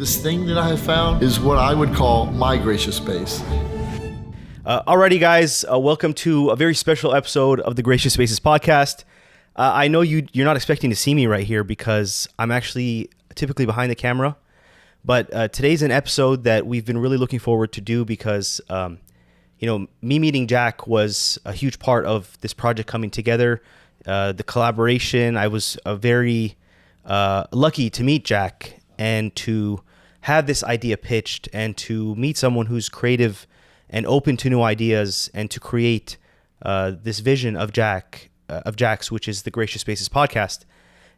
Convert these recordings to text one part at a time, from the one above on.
This thing that I have found is what I would call my gracious space. Alrighty, guys, welcome to a very special episode of the Gracious Spaces podcast. I know you're not expecting to see me right here because I'm actually typically behind the camera, but today's an episode that we've been really looking forward to do because, me meeting Jack was a huge part of this project coming together. The collaboration, I was very lucky to meet Jack and to have this idea pitched and to meet someone who's creative and open to new ideas and to create this vision of Jack's, which is the Gracious Spaces podcast.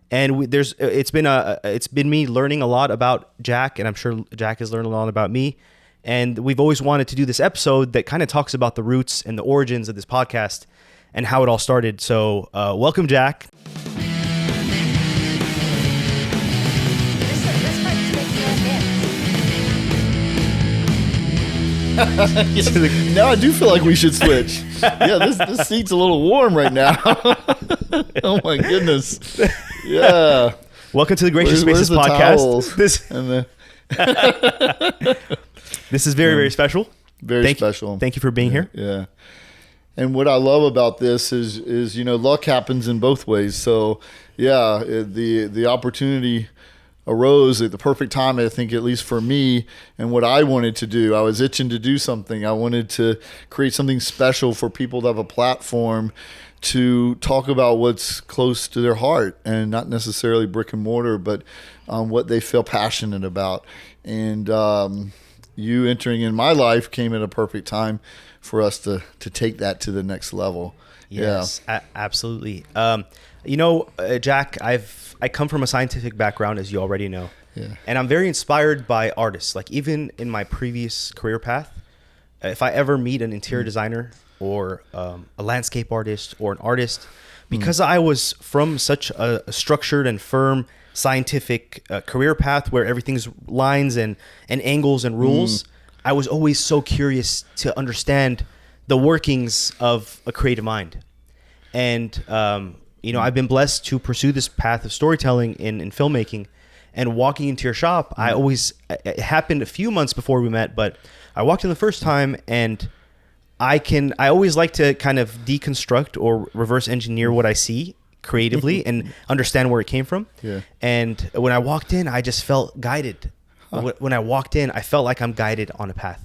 And it's been me learning a lot about Jack, and I'm sure Jack has learned a lot about me. And we've always wanted to do this episode that kind of talks about the roots and the origins of this podcast and how it all started. So welcome, Jack. Now I do feel like we should switch. Yeah, this seat's a little warm right now. Oh my goodness. Yeah. Welcome to the Gracious Spaces podcast. This is very, very special. Very special. Thank you for being here. Yeah. And what I love about this is luck happens in both ways. So yeah, the opportunity arose at the perfect time, I think, at least for me, and what I wanted to do. I was itching to do something. I wanted to create something special for people to have a platform to talk about what's close to their heart, and not necessarily brick and mortar, but what they feel passionate about. And you entering in my life came at a perfect time for us to take that to the next level. Yes, yeah. Absolutely. Jack, I come from a scientific background, as you already know. Yeah. And I'm very inspired by artists. Like, even in my previous career path, if I ever meet an interior designer or a landscape artist or an artist, because I was from such a structured and firm scientific career path where everything's lines and angles and rules, I was always so curious to understand the workings of a creative mind. And I've been blessed to pursue this path of storytelling in filmmaking, and walking into your shop. It happened a few months before we met, but I walked in the first time, and I always like to kind of deconstruct or reverse engineer what I see creatively and understand where it came from. Yeah. And when I walked in, I just felt guided. When I walked in, I felt like I'm guided on a path.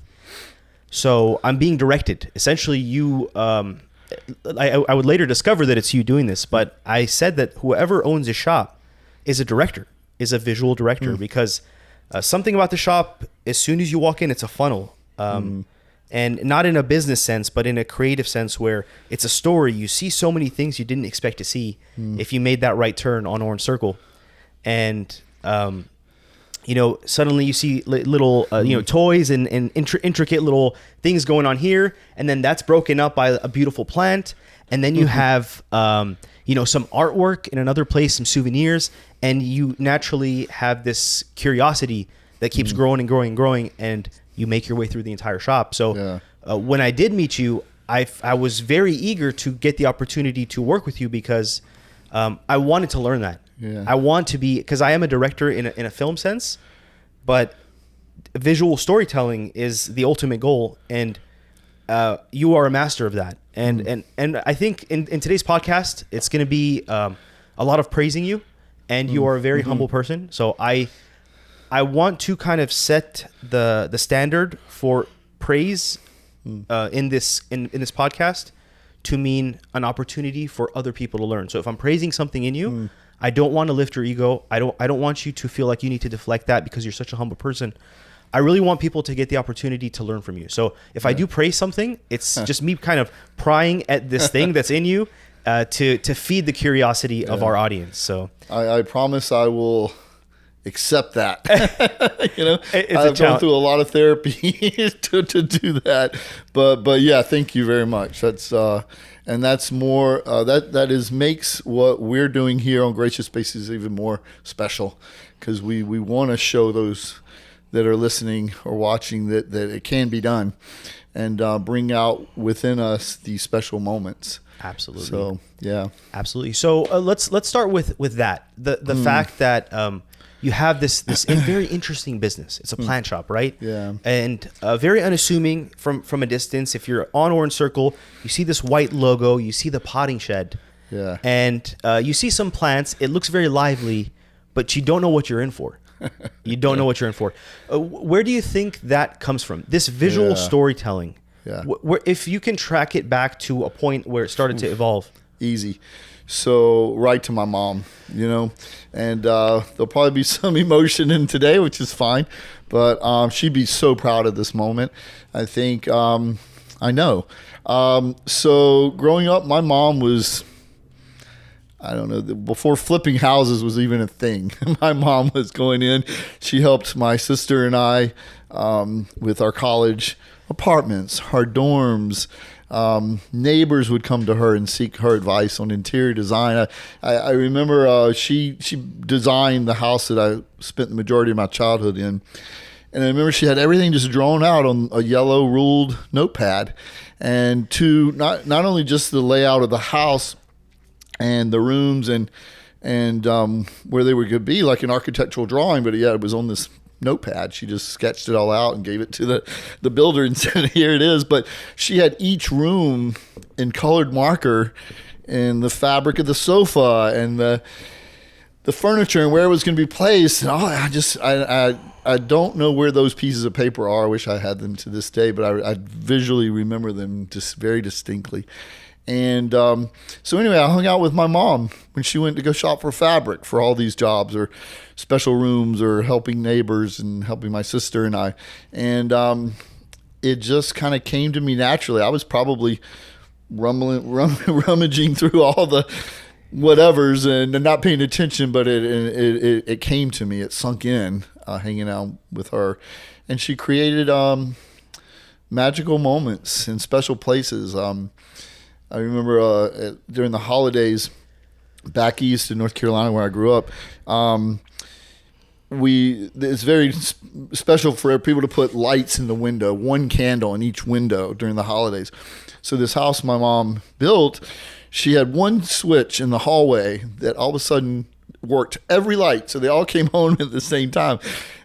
So I'm being directed. Essentially, I would later discover that it's you doing this, but I said that whoever owns a shop is a director, is a visual director, because something about the shop, as soon as you walk in, it's a funnel. And not in a business sense, but in a creative sense where it's a story. You see so many things you didn't expect to see if you made that right turn on Orange Circle. And, suddenly you see little, toys and intricate little things going on here. And then that's broken up by a beautiful plant. And then you have, some artwork in another place, some souvenirs. And you naturally have this curiosity that keeps growing and growing and growing. And you make your way through the entire shop. So when I did meet you, I was very eager to get the opportunity to work with you because I wanted to learn that. Yeah. I want to be, because I am a director in a film sense, but visual storytelling is the ultimate goal, and you are a master of that. And I think in today's podcast, it's going to be a lot of praising you, and you are a very humble person. So I want to kind of set the standard for praise in this podcast to mean an opportunity for other people to learn. So if I'm praising something in you, I don't want to lift your ego. I don't want you to feel like you need to deflect that because you're such a humble person. I really want people to get the opportunity to learn from you. So if I do praise something, it's just me kind of prying at this thing that's in you to feed the curiosity of our audience. So I promise I will accept that. I've gone through a lot of therapy to do that, but yeah, thank you very much. That's and that's more that makes what we're doing here on Gracious Spaces even more special, because we want to show those that are listening or watching that it can be done, and bring out within us these special moments. Absolutely. So yeah, absolutely. So let's start with that the fact that you have this very interesting business. It's a plant shop, right? Yeah. And very unassuming from a distance. If you're on Orange Circle, you see this white logo, you see the potting shed, Yeah. and you see some plants. It looks very lively, but you don't know what you're in for. You don't know what you're in for. Where do you think that comes from? This visual storytelling. Yeah. Where, if you can track it back to a point where it started to evolve. Easy. So right to my mom, and there'll probably be some emotion in today, which is fine, but she'd be so proud of this moment. I think, I know. So growing up, my mom was, I don't know, before flipping houses was even a thing. My mom was going in. She helped my sister and I with our college apartments, our dorms. Neighbors would come to her and seek her advice on interior design. I remember she designed the house that I spent the majority of my childhood in. And I remember she had everything just drawn out on a yellow ruled notepad. And to not only just the layout of the house and the rooms and where they were going to be, like an architectural drawing, but yeah, it was on this notepad. She just sketched it all out and gave it to the builder and said, here it is. But she had each room in colored marker and the fabric of the sofa and the furniture and where it was going to be placed. And I don't know where those pieces of paper are. I wish I had them to this day, but I visually remember them just very distinctly. And so anyway, I hung out with my mom when she went to go shop for fabric for all these jobs or special rooms or helping neighbors and helping my sister and I. And it just kind of came to me naturally. I was probably rummaging through all the whatevers and not paying attention, but it came to me. It sunk in hanging out with her. And she created magical moments in special places. I remember during the holidays back east in North Carolina where I grew up, it's very special for people to put lights in the window, one candle in each window during the holidays. So this house my mom built, she had one switch in the hallway that all of a sudden worked every light. So they all came on at the same time.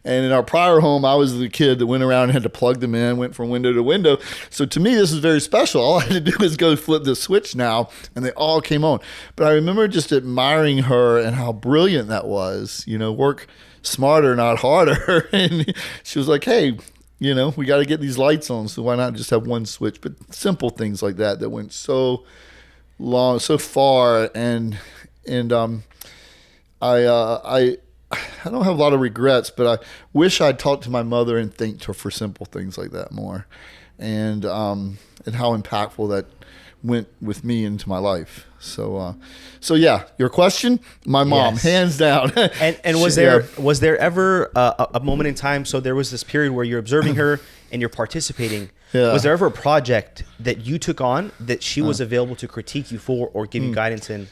And in our prior home, I was the kid that went around and had to plug them in, went from window to window. So to me, this is very special. All I had to do was go flip the switch now, and they all came on. But I remember just admiring her and how brilliant that was. Work smarter, not harder. And she was like, hey, we got to get these lights on, so why not just have one switch? But simple things like that went so long, so far. And I don't have a lot of regrets, but I wish I'd talked to my mother and thanked her for simple things like that more, and how impactful that went with me into my life. So yeah, your question, my mom, Yes. hands down. And was there ever a moment in time? So there was this period where you're observing her and you're participating. Yeah. Was there ever a project that you took on that she was available to critique you for or give you guidance in?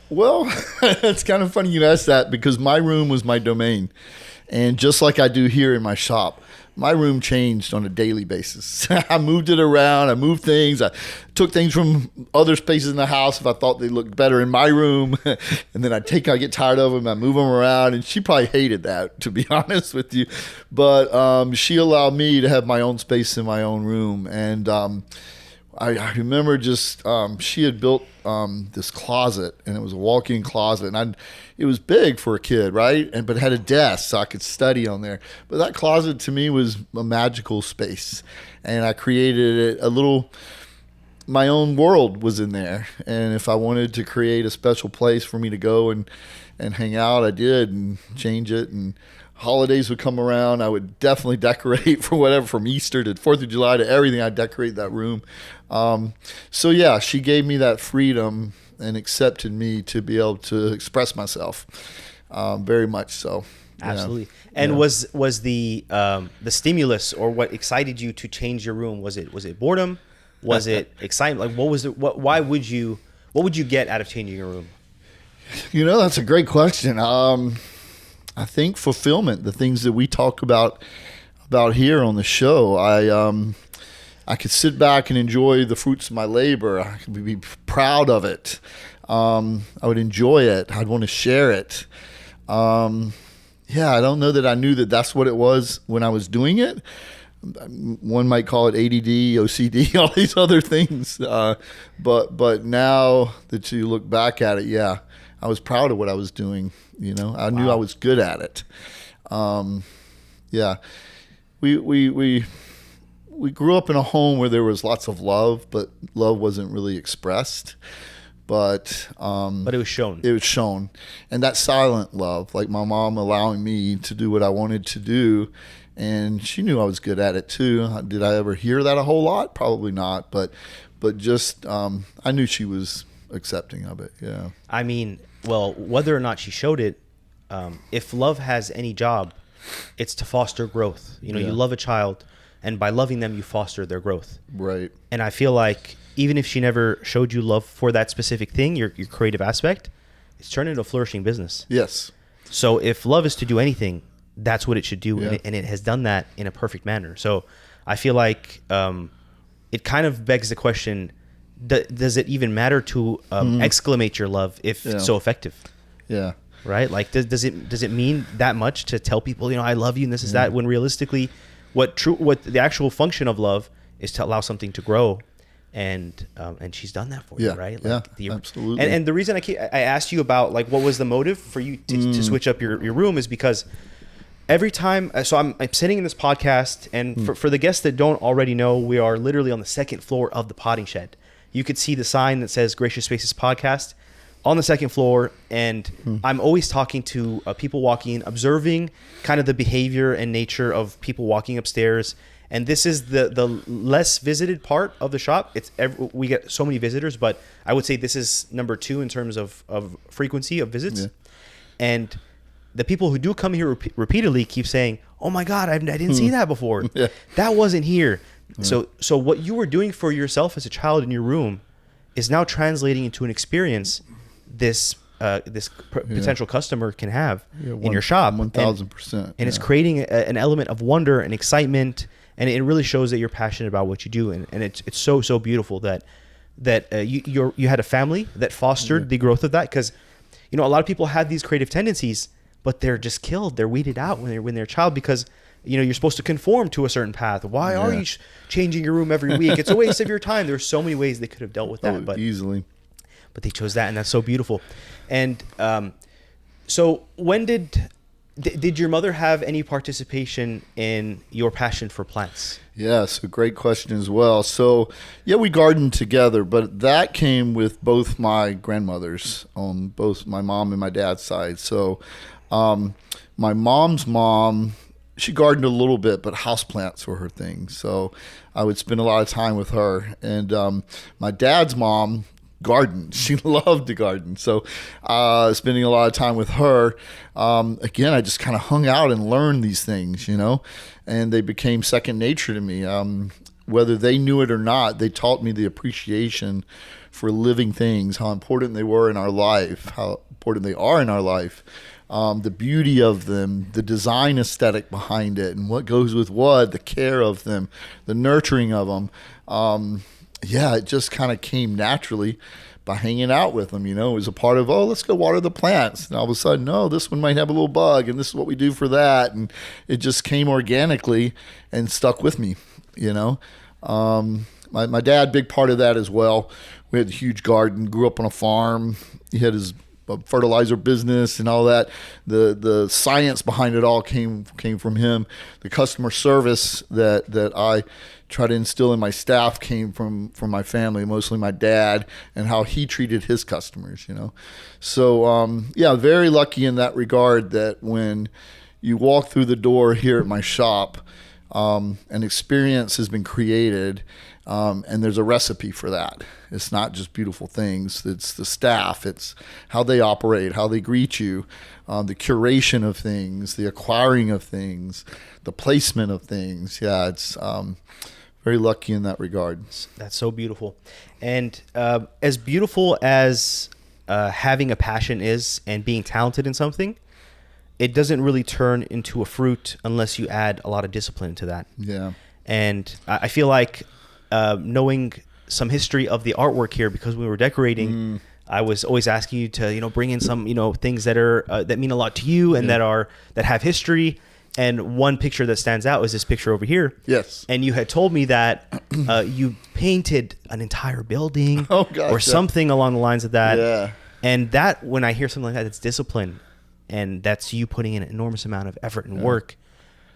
Well, it's kind of funny you asked that because my room was my domain. And just like I do here in my shop, my room changed on a daily basis. I moved it around. I moved things. I took things from other spaces in the house if I thought they looked better in my room. And then I get tired of them. I move them around. And she probably hated that, to be honest with you. But she allowed me to have my own space in my own room. And I remember just she had built this closet, and it was a walk-in closet, and it was big for a kid, right? But it had a desk so I could study on there. But that closet to me was a magical space, and I created my own world was in there. And if I wanted to create a special place for me to go and hang out, I did, and change it. And holidays would come around, I would definitely decorate for whatever, from Easter to 4th of July to everything. I'd decorate that room. So yeah, she gave me that freedom and accepted me to be able to express myself. Very much so. Absolutely. And was the stimulus or what excited you to change your room? Was it boredom? Was it excitement? Like what would you get out of changing your room? That's a great question. I think fulfillment, the things that we talk about here on the show. I could sit back and enjoy the fruits of my labor. I could be proud of it. I would enjoy it. I'd want to share it. Yeah, I don't know that I knew that that's what it was when I was doing it. One might call it ADD, OCD, all these other things. But now that you look back at it, yeah, I was proud of what I was doing. You know, I knew I was good at it. Yeah, we grew up in a home where there was lots of love, but love wasn't really expressed. But it was shown. It was shown, and that silent love, like my mom allowing me to do what I wanted to do, and she knew I was good at it too. Did I ever hear that a whole lot? Probably not, but just I knew she was accepting of it. Yeah. I mean, well, whether or not she showed it, if love has any job, it's to foster growth. You know, you love a child, and by loving them, you foster their growth. Right. And I feel like even if she never showed you love for that specific thing, your creative aspect, it's turned into a flourishing business. Yes. So if love is to do anything, that's what it should do. And it has done that in a perfect manner. So I feel like it kind of begs the question, does it even matter to exclamate your love if it's so effective? Yeah. Right? Like, does it mean that much to tell people, you know, I love you and this is that, when realistically what the actual function of love is to allow something to grow. And she's done that for you, right? Like absolutely. And the reason I asked you about like what was the motive for you to switch up your room is because every time, so I'm sitting in this podcast, and for the guests that don't already know, we are literally on the second floor of the potting shed. You could see the sign that says Gracious Spaces Podcast on the second floor, and I'm always talking to people walking in, observing kind of the behavior and nature of people walking upstairs. And this is the less visited part of the shop. We get so many visitors, but I would say this is number 2 in terms of frequency of visits. Yeah. And the people who do come here repeatedly keep saying, "Oh my God, I didn't see that before. Yeah. That wasn't here." Yeah. So what you were doing for yourself as a child in your room is now translating into an experience this potential customer can have in your shop. 1,000%. And it's creating an element of wonder and excitement. And it really shows that you're passionate about what you do, and it's so beautiful that you had a family that fostered the growth of that. Because you know, a lot of people have these creative tendencies, but they're just killed. They're weeded out when they're a child because you know you're supposed to conform to a certain path. Why are you changing your room every week? It's a waste of your time. There's so many ways they could have dealt with that, but easily. But they chose that, and that's so beautiful. And so when did your mother have any participation in your passion for plants? Yes, a great question as well. So, yeah, we gardened together, but that came with both my grandmothers on both my mom and my dad's side. So, my mom's mom, she gardened a little bit, but houseplants were her thing. So, I would spend a lot of time with her. And my dad's mom garden. She loved to garden. So spending a lot of time with her, again, I just kind of hung out and learned these things, you know, and they became second nature to me. Whether they knew it or not, they taught me the appreciation for living things, how important they were in our life, how important they are in our life, the beauty of them, the design aesthetic behind it, and what goes with what, the care of them, the nurturing of them. Yeah, it just kind of came naturally by hanging out with them. You know, it was a part of, let's go water the plants. And all of a sudden, this one might have a little bug, and this is what we do for that. And it just came organically and stuck with me, you know. My dad, big part of that as well. We had a huge garden, grew up on a farm. He had his fertilizer business and all that. The science behind it all came from him. The customer service that I try to instill in my staff came from my family, mostly my dad, and how he treated his customers, you know. So, very lucky in that regard that when you walk through the door here at my shop, an experience has been created, and there's a recipe for that. It's not just beautiful things. It's the staff. It's how they operate, how they greet you, the curation of things, the acquiring of things, the placement of things. Yeah, it's very lucky in that regard. That's so beautiful. And as beautiful as having a passion is and being talented in something, it doesn't really turn into a fruit unless you add a lot of discipline to that. Yeah. And I feel like knowing some history of the artwork here, because we were decorating, I was always asking you to, bring in some, things that are that mean a lot to you and that have history. And one picture that stands out is this picture over here. Yes. And you had told me that you painted an entire building or something along the lines of that. Yeah. And that, when I hear something like that, it's discipline. And that's you putting in an enormous amount of effort and work.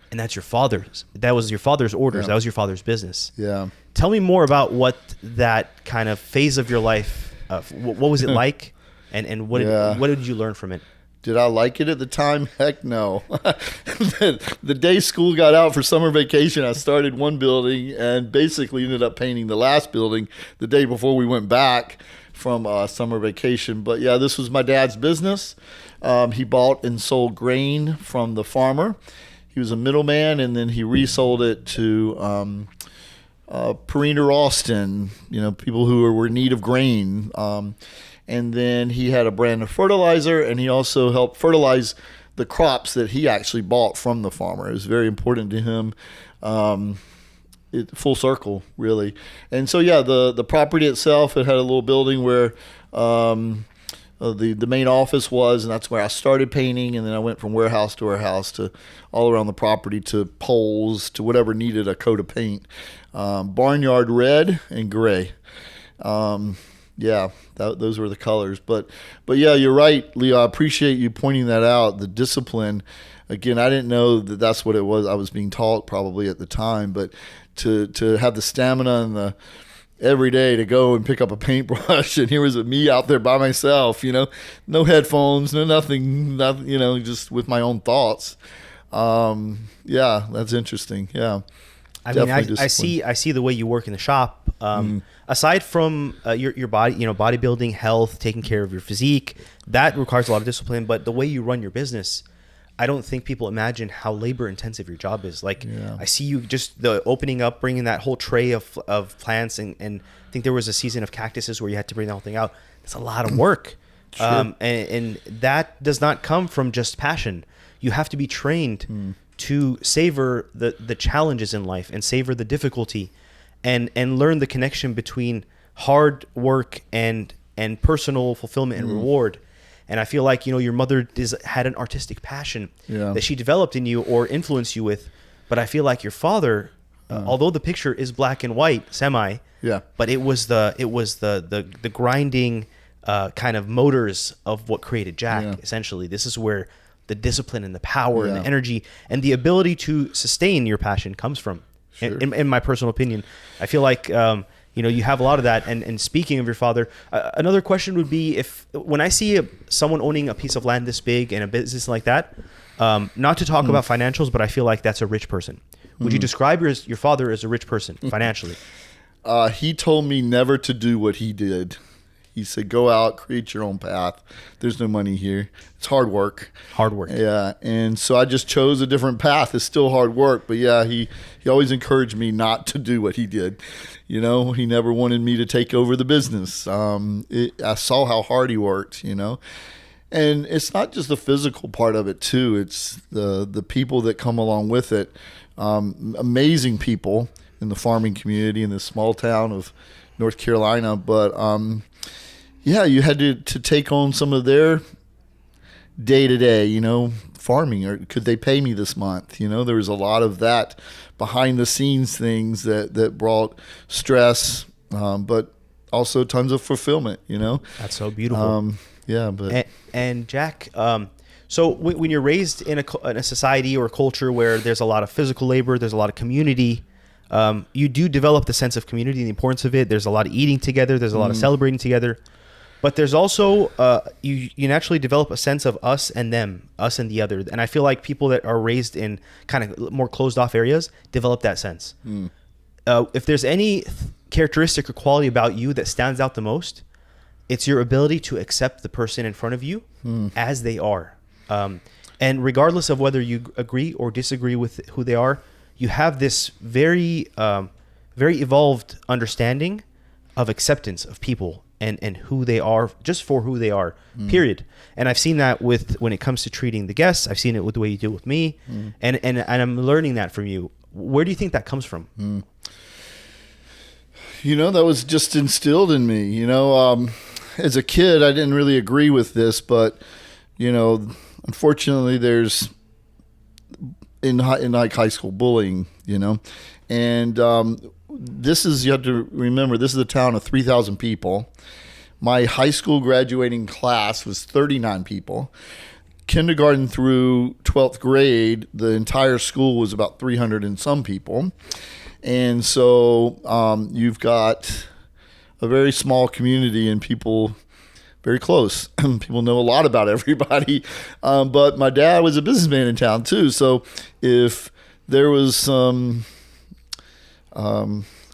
And that's your father's. That was your father's orders. That was your father's business. Yeah. Tell me more about what that kind of phase of your life, what was it like? And what did you learn from it? Did I like it at the time? Heck no. The day school got out for summer vacation, I started one building and basically ended up painting the last building the day before we went back from summer vacation. But yeah, this was my dad's business. He bought and sold grain from the farmer. He was a middleman, and then he resold it to Perrine or Austin, people who were in need of grain. And then he had a brand of fertilizer, and he also helped fertilize the crops that he actually bought from the farmer. It was very important to him. Full circle, really. And so, yeah, the property itself, it had a little building where the main office was, and that's where I started painting. And then I went from warehouse to warehouse to all around the property to poles to whatever needed a coat of paint. Barnyard red and gray. Those were the colors. But yeah, you're right, Leo. I appreciate you pointing that out. The discipline. Again, I didn't know that that's what it was. I was being taught probably at the time, but to have the stamina and the every day to go and pick up a paintbrush, and here was me out there by myself. No headphones, no nothing. Just with my own thoughts. That's interesting. Yeah. I mean, I see the way you work in the shop. Aside from your body, bodybuilding, health, taking care of your physique, that requires a lot of discipline. But the way you run your business, I don't think people imagine how labor intensive your job is. I see you just the opening up, bringing that whole tray of plants, and I think there was a season of cactuses where you had to bring the whole thing out. It's a lot of work. Sure. And that does not come from just passion. You have to be trained to savor the challenges in life and savor the difficulty and learn the connection between hard work and personal fulfillment and reward. And I feel like, your mother had an artistic passion that she developed in you or influenced you with. But I feel like your father, although the picture is black and white, but it was the grinding kind of motors of what created Jack. Essentially, this is where the discipline and the power and the energy and the ability to sustain your passion comes from. Sure. In my personal opinion, I feel like you have a lot of that. And speaking of your father, another question would be when I see someone owning a piece of land this big and a business like that, not to talk about financials, but I feel like that's a rich person. Would you describe your father as a rich person financially? He told me never to do what he did. He said, go out, create your own path. There's no money here. It's hard work. Hard work. Yeah. And so I just chose a different path. It's still hard work. But yeah, he always encouraged me not to do what he did. He never wanted me to take over the business. I saw how hard he worked, And it's not just the physical part of it, too. It's the people that come along with it. Amazing people in the farming community in this small town of North Carolina. But you had to take on some of their day-to-day, farming, or could they pay me this month? There was a lot of that behind-the-scenes things that brought stress, but also tons of fulfillment, That's so beautiful. And Jack, so when you're raised in a society or a culture where there's a lot of physical labor, there's a lot of community, you do develop the sense of community and the importance of it. There's a lot of eating together. There's a lot of celebrating together. But there's also, you naturally develop a sense of us and them, us and the other. And I feel like people that are raised in kind of more closed off areas develop that sense. If there's any characteristic or quality about you that stands out the most, it's your ability to accept the person in front of you as they are. And regardless of whether you agree or disagree with who they are, you have this very, very evolved understanding of acceptance of people and who they are, just for who they are, period. And I've seen that when it comes to treating the guests. I've seen it with the way you deal with me, and I'm learning that from you. Where do you think that comes from? That was just instilled in me. as a kid, I didn't really agree with this, but unfortunately, there's in like high school bullying, and you have to remember, this is a town of 3,000 people. My high school graduating class was 39 people. Kindergarten through 12th grade, the entire school was about 300 and some people. And so you've got a very small community and people very close. People know a lot about everybody. But my dad was a businessman in town too. So if there was some, I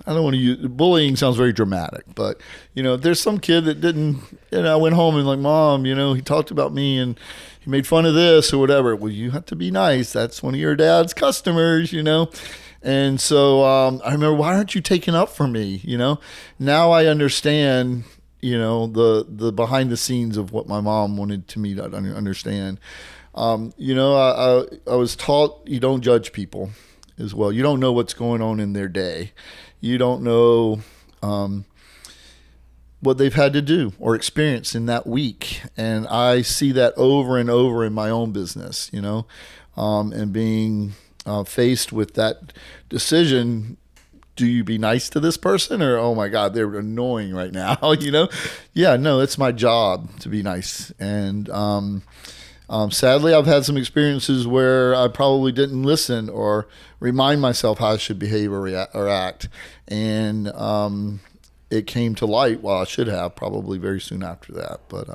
don't want to use bullying, sounds very dramatic, but if there's some kid that didn't, I went home and like, Mom, he talked about me and he made fun of this or whatever. Well, you have to be nice. That's one of your dad's customers, And so I remember, why aren't you taking up for me? Now I understand, the behind the scenes of what my mom wanted me to understand. I was taught you don't judge people as well. You don't know what's going on in their day. You don't know what they've had to do or experience in that week. And I see that over and over in my own business, and being faced with that decision. Do you be nice to this person or, oh my God, they're annoying right now, Yeah, no, it's my job to be nice. And sadly, I've had some experiences where I probably didn't listen or remind myself how I should behave or act. And it came to light, well, I should have probably very soon after that. But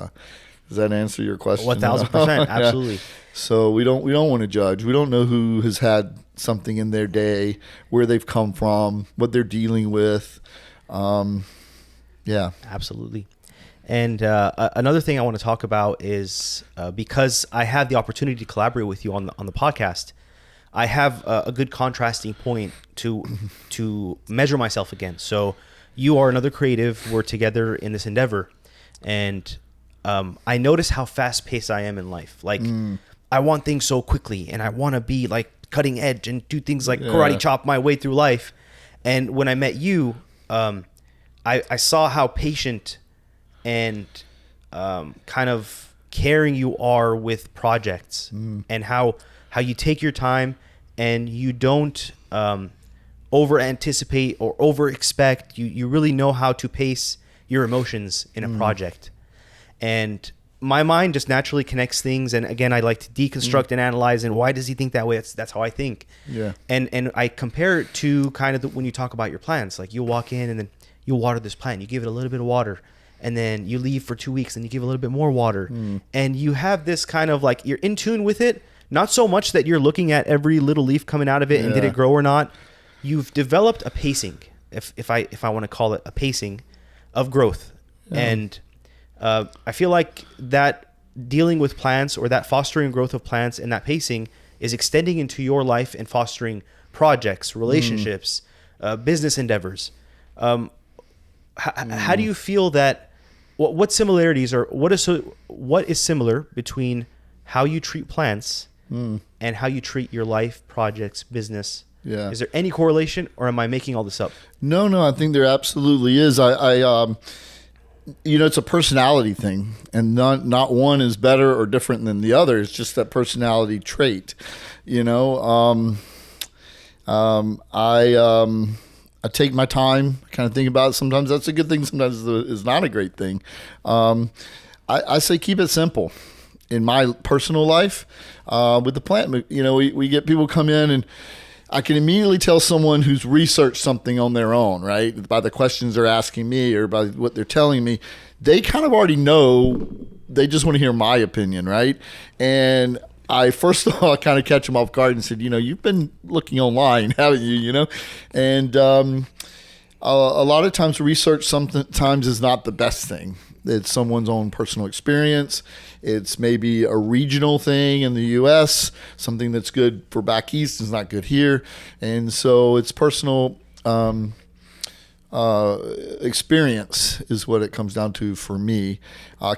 does that answer your question? 1,000%, absolutely. Yeah. So we don't want to judge. We don't know who has had something in their day, where they've come from, what they're dealing with. Yeah, absolutely. And another thing I want to talk about is because I had the opportunity to collaborate with you on the podcast, I have a good contrasting point to measure myself against. So you are another creative. We're together in this endeavor, and I notice how fast paced I am in life. Like I want things so quickly, and I want to be like cutting edge and do things like karate chop my way through life. And when I met you, I saw how patient and kind of caring you are with projects, and how you take your time and you don't over anticipate or over expect. You really know how to pace your emotions in a project. And my mind just naturally connects things. And again, I like to deconstruct and analyze. And why does he think that way? That's how I think. Yeah. And I compare it to kind of when you talk about your plants, like you'll walk in and then you water this plant, you give it a little bit of water, and then you leave for 2 weeks and you give a little bit more water. And you have this kind of like, you're in tune with it. Not so much that you're looking at every little leaf coming out of it and did it grow or not. You've developed a pacing, if I want to call it a pacing of growth. And I feel like that dealing with plants, or that fostering growth of plants and that pacing, is extending into your life and fostering projects, relationships, business endeavors. How do you feel that? What similarities, or what is similar between how you treat plants and how you treat your life, projects, business? Yeah. Is there any correlation, or am I making all this up? No, I think there absolutely is. It's a personality thing, and not one is better or different than the other. It's just that personality trait. I take my time, kind of think about it. Sometimes that's a good thing. Sometimes it's not a great thing. I say keep it simple. In my personal life, with the plant, we get people come in, and I can immediately tell someone who's researched something on their own, right? By the questions they're asking me or by what they're telling me, they kind of already know. They just want to hear my opinion, right? And I first of all kind of catch them off guard and said, you've been looking online, haven't you? And a lot of times research sometimes is not the best thing. It's someone's own personal experience. It's maybe a regional thing in the U.S. Something that's good for back east is not good here. And so it's personal experience is what it comes down to for me.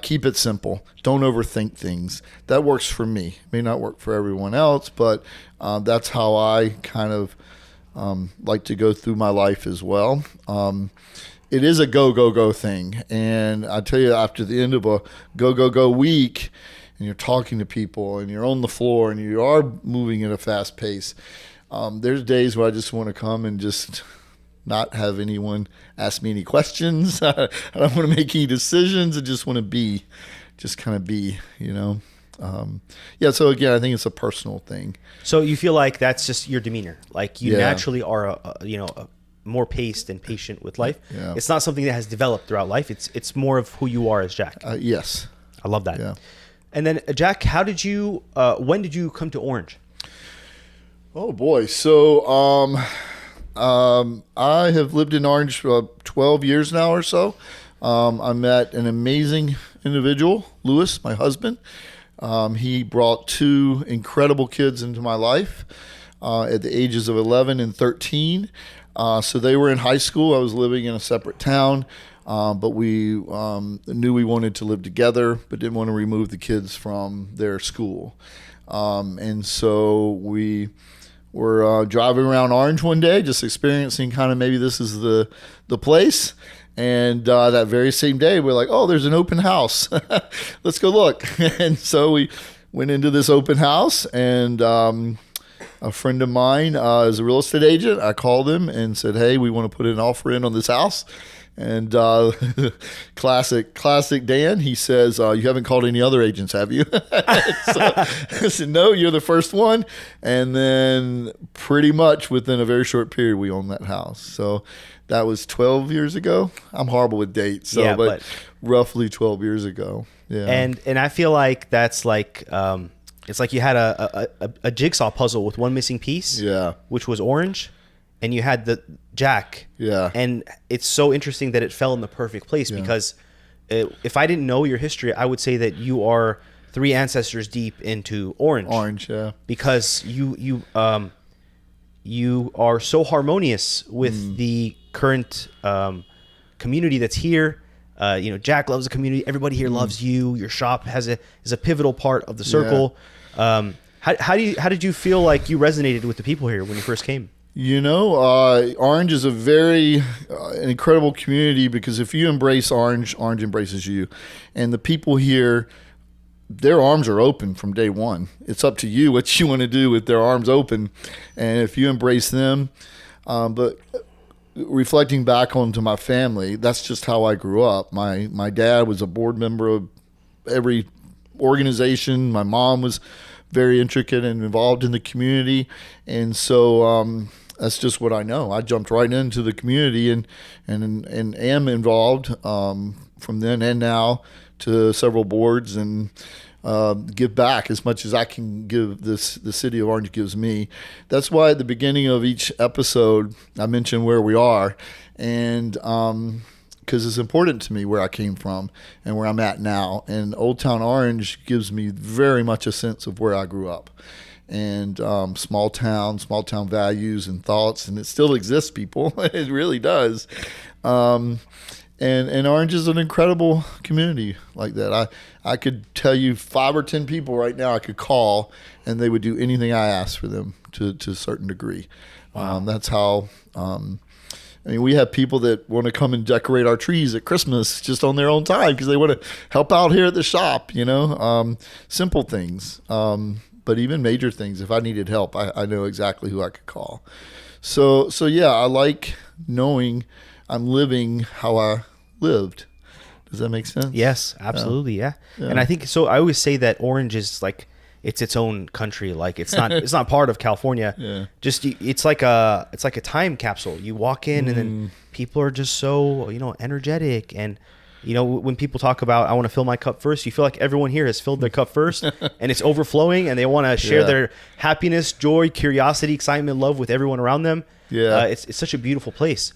Keep it simple. Don't overthink things. That works for me. May not work for everyone else, but that's how I kind of like to go through my life as well. it is a go, go, go thing. And I tell you, after the end of a go, go, go week, and you're talking to people and you're on the floor and you are moving at a fast pace, there's days where I just want to come and just not have anyone ask me any questions. I don't want to make any decisions. I just want to just kind of be, yeah. So again, I think it's a personal thing. So you feel like that's just your demeanor. Like you naturally are, a more paced and patient with life. Yeah. It's not something that has developed throughout life. It's more of who you are as Jack. Yes. I love that. Yeah. And then Jack, when did you come to Orange? Oh boy. So, I have lived in Orange for 12 years now or so. I met an amazing individual, Lewis, my husband. He brought two incredible kids into my life at the ages of 11 and 13. So they were in high school. I was living in a separate town, but we knew we wanted to live together, but didn't want to remove the kids from their school. And so we were driving around Orange one day, just experiencing kind of maybe this is the place. And that very same day, we're like, oh, there's an open house. Let's go look. And so we went into this open house, and a friend of mine is a real estate agent. I called him and said, hey, we want to put an offer in on this house. And classic Dan, he says, you haven't called any other agents, have you? So I said, no, you're the first one. And then pretty much within a very short period, we owned that house. So that was 12 years ago. I'm horrible with dates, so but roughly 12 years ago. Yeah. And I feel like that's like it's like you had a jigsaw puzzle with one missing piece, which was Orange, and you had the Jack. Yeah. And it's so interesting that it fell in the perfect place because if I didn't know your history, I would say that you are 3 ancestors deep into Orange. Orange, yeah. Because you are so harmonious with the current community that's here. Jack loves the community. Everybody here loves you. Your shop is a pivotal part of the circle. Yeah. How did you feel like you resonated with the people here when you first came? Orange is a very an incredible community because if you embrace Orange, Orange embraces you. And the people here, their arms are open from day one. It's up to you what you want to do with their arms open. And if you embrace them, but reflecting back onto my family, that's just how I grew up. My dad was a board member of every organization. My mom was very intricate and involved in the community. And so that's just what I know. I jumped right into the community and am involved from then and now to several boards and give back as much as I can give the city of Orange gives me. That's why at the beginning of each episode, I mention where we are. And because it's important to me where I came from and where I'm at now. And Old Town Orange gives me very much a sense of where I grew up. And small town values and thoughts, and it still exists, people. It really does. And Orange is an incredible community like that. I could tell you 5 or 10 people right now I could call, and they would do anything I asked for them to a certain degree. Wow. That's how. We have people that want to come and decorate our trees at Christmas just on their own time because they want to help out here at the shop. Simple things. But even major things, if I needed help, I know exactly who I could call. So yeah, I like knowing I'm living how I lived. Does that make sense? Yes, absolutely. Yeah. And I think so. I always say that Orange is like it's its own country. Like it's not part of California. Yeah. Just it's like a time capsule. You walk in and then people are just so energetic and. When people talk about, I want to fill my cup first, you feel like everyone here has filled their cup first and it's overflowing and they want to share their happiness, joy, curiosity, excitement, love with everyone around them. Yeah. It's such a beautiful place.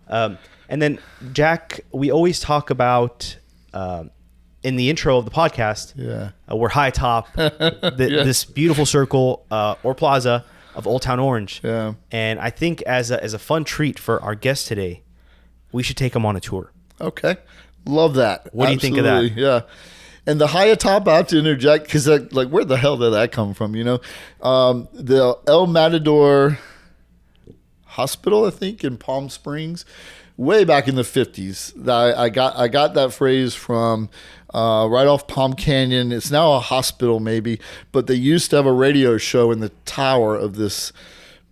And then Jack, we always talk about, in the intro of the podcast, we're high top this beautiful circle or plaza of Old Town Orange. Yeah. And I think as a fun treat for our guest today, we should take them on a tour. Okay. Love that. What do you think of that? Yeah. And the higher top, I have to interject because where the hell did that come from? The El Matador Hospital, I think, in Palm Springs, way back in the 50s. I got that phrase from right off Palm Canyon. It's now a hospital maybe, but they used to have a radio show in the tower of this,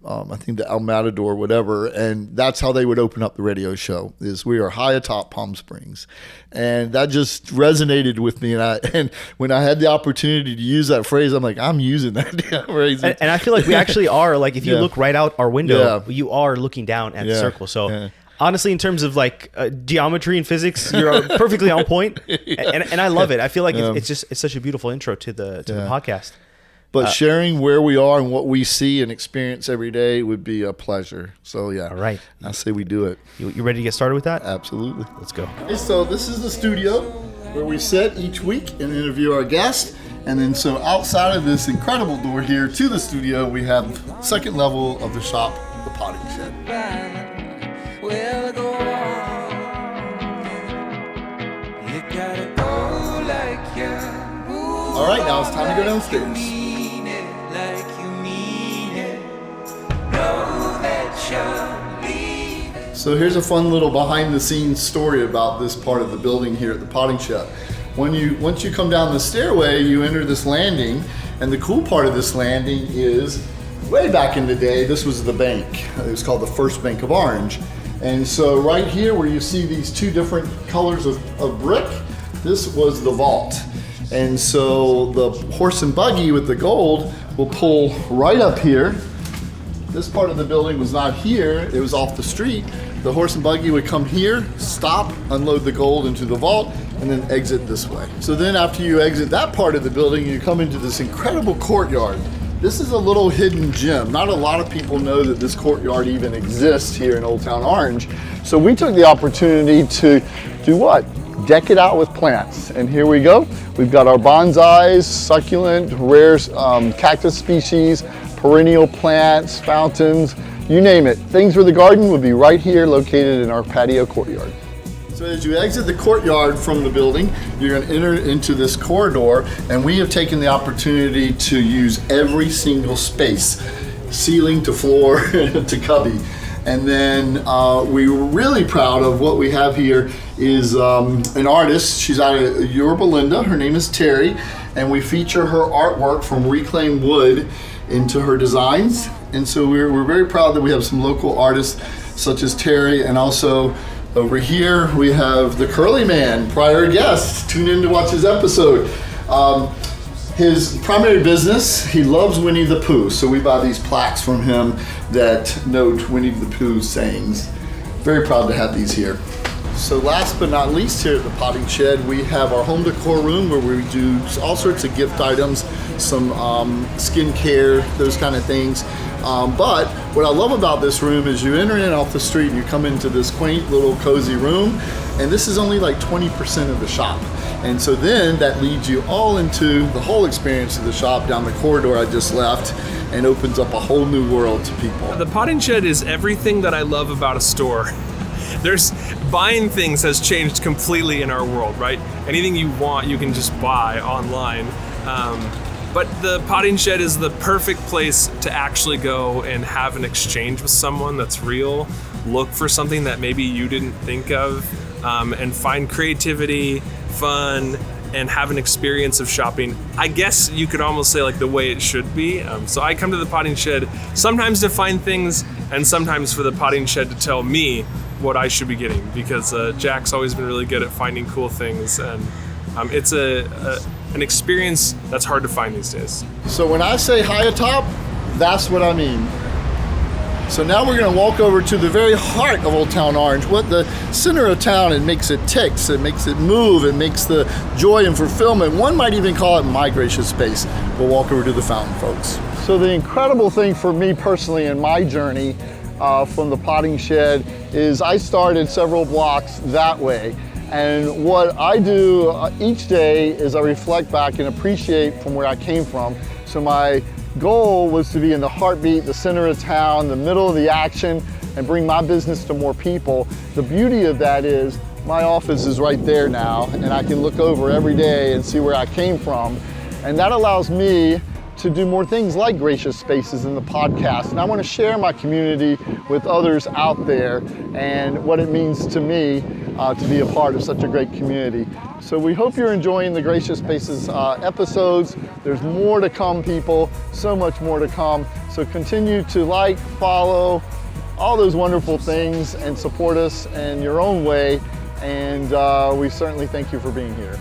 I think the El Matador, whatever, and that's how they would open up the radio show, is we are high atop Palm Springs. And that just resonated with me. And when I had the opportunity to use that phrase, I'm like, I'm using that phrase. And I feel like we actually are, like, if you look right out our window, you are looking down at the circle. So honestly, in terms of like geometry and physics, you're perfectly on point. And I love it. I feel like it's such a beautiful intro to the podcast. But sharing where we are and what we see and experience every day would be a pleasure. So, yeah. All right. I say we do it. You ready to get started with that? Absolutely. Let's go. Okay, so this is the studio where we sit each week and interview our guests. And then so outside of this incredible door here to the studio, we have second level of the shop, the potting shed. All right, now it's time to go downstairs. So here's a fun little behind the scenes story about this part of the building here at the potting shed. Once you come down the stairway, you enter this landing, and the cool part of this landing is way back in the day, this was the bank. It was called the First Bank of Orange. And so right here where you see these two different colors of brick, this was the vault. And so the horse and buggy with the gold will pull right up here. This part of the building was not here, it was off the street. The horse and buggy would come here, stop, unload the gold into the vault, and then exit this way. So then after you exit that part of the building, you come into this incredible courtyard. This is a little hidden gem. Not a lot of people know that this courtyard even exists here in Old Town Orange. So we took the opportunity to do what? Deck it out with plants. And here we go. We've got our bonsais, succulent, rare cactus species, perennial plants, fountains, you name it. Things for the garden would be right here located in our patio courtyard. So as you exit the courtyard from the building, you're going to enter into this corridor, and we have taken the opportunity to use every single space, ceiling to floor to cubby. And then we're really proud of what we have here is an artist. She's out of Yorba Linda. Her name is Terry, and we feature her artwork from reclaimed wood into her designs. And so we're very proud that we have some local artists such as Terry, and also over here we have the Curly Man, prior guest. Tune in to watch his episode. His primary business, he loves Winnie the Pooh, so we buy these plaques from him that note Winnie the Pooh sayings. Very proud to have these here. So last but not least, here at the potting shed, we have our home decor room where we do all sorts of gift items, some skincare, those kind of things. But what I love about this room is you enter in off the street and you come into this quaint little cozy room, and this is only like 20% of the shop. And so then that leads you all into the whole experience of the shop down the corridor I just left, and opens up a whole new world to people. The potting shed is everything that I love about a store. Buying things has changed completely in our world, right? Anything you want, you can just buy online. But the potting shed is the perfect place to actually go and have an exchange with someone that's real, look for something that maybe you didn't think of, and find creativity, fun, and have an experience of shopping. I guess you could almost say like the way it should be. So I come to the potting shed sometimes to find things, and sometimes for the potting shed to tell me what I should be getting, because Jack's always been really good at finding cool things, and it's an experience that's hard to find these days. So when I say high atop, that's what I mean. So now we're gonna walk over to the very heart of Old Town Orange, what the center of town, it makes it ticks, it makes it move, it makes the joy and fulfillment. One might even call it my gracious space. We'll walk over to the fountain, folks. So the incredible thing for me personally in my journey from the potting shed is I started several blocks that way. And what I do each day is I reflect back and appreciate from where I came from. So my goal was to be in the heartbeat, the center of town, the middle of the action, and bring my business to more people. The beauty of that is my office is right there now, and I can look over every day and see where I came from. And that allows me to do more things like Gracious Spaces in the podcast. And I want to share my community with others out there and what it means to me to be a part of such a great community. So we hope you're enjoying the Gracious Spaces episodes. There's more to come, people, so much more to come. So continue to like, follow, all those wonderful things, and support us in your own way. And we certainly thank you for being here.